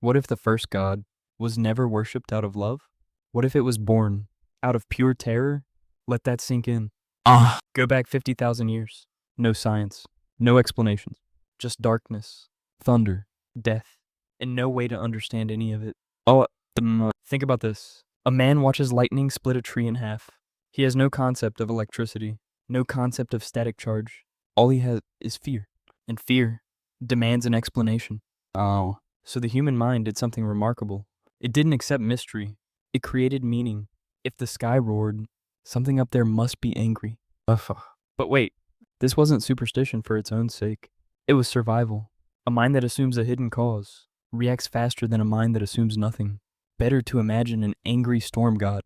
What if the first God was never worshipped out of love? What if it was born out of pure terror? Let that sink in. Go back 50,000 years. No science, no explanations, just darkness, thunder, death, and no way to understand any of it. Think about this. A man watches lightning split a tree in half. He has no concept of electricity, no concept of static charge. All he has is fear, and fear demands an explanation. So the human mind did something remarkable. It didn't accept mystery. It created meaning. If the sky roared, something up there must be angry. But wait, this wasn't superstition for its own sake. It was survival. A mind that assumes a hidden cause reacts faster than a mind that assumes nothing. Better to imagine an angry storm god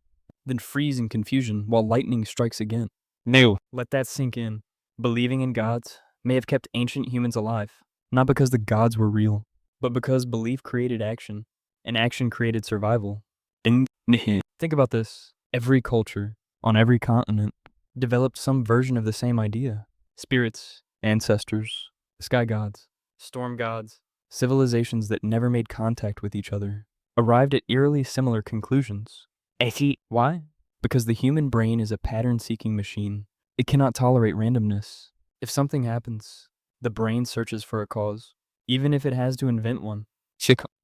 than freeze in confusion while lightning strikes again. No. Let that sink in. Believing in gods may have kept ancient humans alive, not because the gods were real, but because belief created action, and action created survival. Think about this. Every culture, on every continent, developed some version of the same idea. Spirits, ancestors, sky gods, storm gods, civilizations that never made contact with each other, arrived at eerily similar conclusions. Why? Because the human brain is a pattern-seeking machine. It cannot tolerate randomness. If something happens, the brain searches for a cause, even if it has to invent one.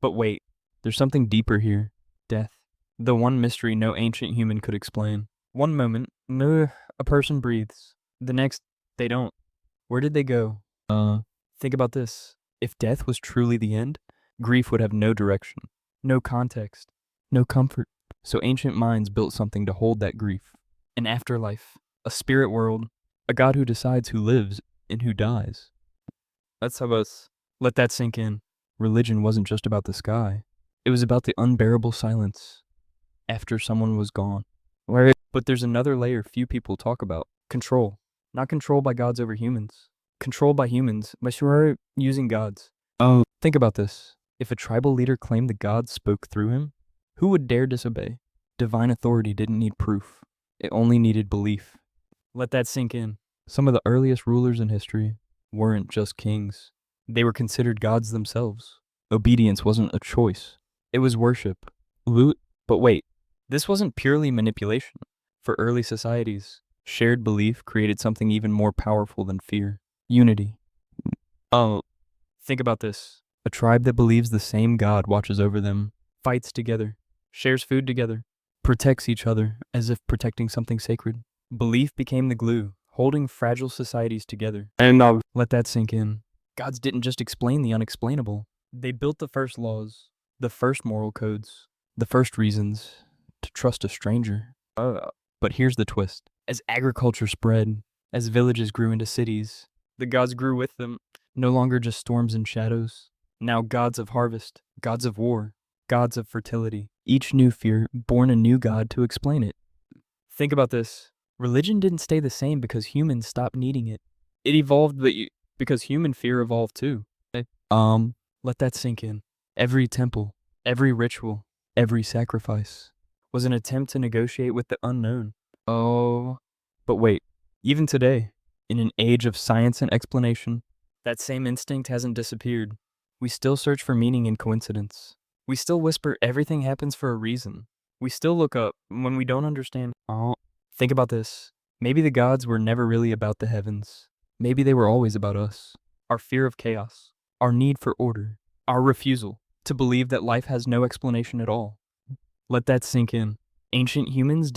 But wait, there's something deeper here. Death. The one mystery no ancient human could explain. One moment, a person breathes. The next, they don't. Where did they go? Think about this. If death was truly the end, grief would have no direction, no context, no comfort. So ancient minds built something to hold that grief. An afterlife, a spirit world, a god who decides who lives and who dies. Let's have us let that sink in. Religion wasn't just about the sky. It was about the unbearable silence after someone was gone. But there's another layer few people talk about. Control. Not control by gods over humans. Control by humans by using gods. Think about this. If a tribal leader claimed the gods spoke through him, who would dare disobey? Divine authority didn't need proof. It only needed belief. Let that sink in. Some of the earliest rulers in history weren't just kings. They were considered gods themselves. Obedience wasn't a choice. It was worship. But wait, this wasn't purely manipulation. For early societies, shared belief created something even more powerful than fear. Unity. Think about this. A tribe that believes the same God watches over them, fights together, shares food together, protects each other as if protecting something sacred. Belief became the glue, holding fragile societies together. Let that sink in. Gods didn't just explain the unexplainable. They built the first laws, the first moral codes, the first reasons to trust a stranger. But here's the twist. As agriculture spread, as villages grew into cities, the gods grew with them. No longer just storms and shadows. Now gods of harvest, gods of war, gods of fertility. Each new fear born a new god to explain it. Think about this. Religion didn't stay the same because humans stopped needing it. It evolved because human fear evolved too. Let that sink in. Every temple, every ritual, every sacrifice was an attempt to negotiate with the unknown. But wait, even today, in an age of science and explanation, that same instinct hasn't disappeared. We still search for meaning in coincidence. We still whisper everything happens for a reason. We still look up when we don't understand. Think about this. Maybe the gods were never really about the heavens. Maybe they were always about us. Our fear of chaos, our need for order, our refusal to believe that life has no explanation at all. Let that sink in. Ancient humans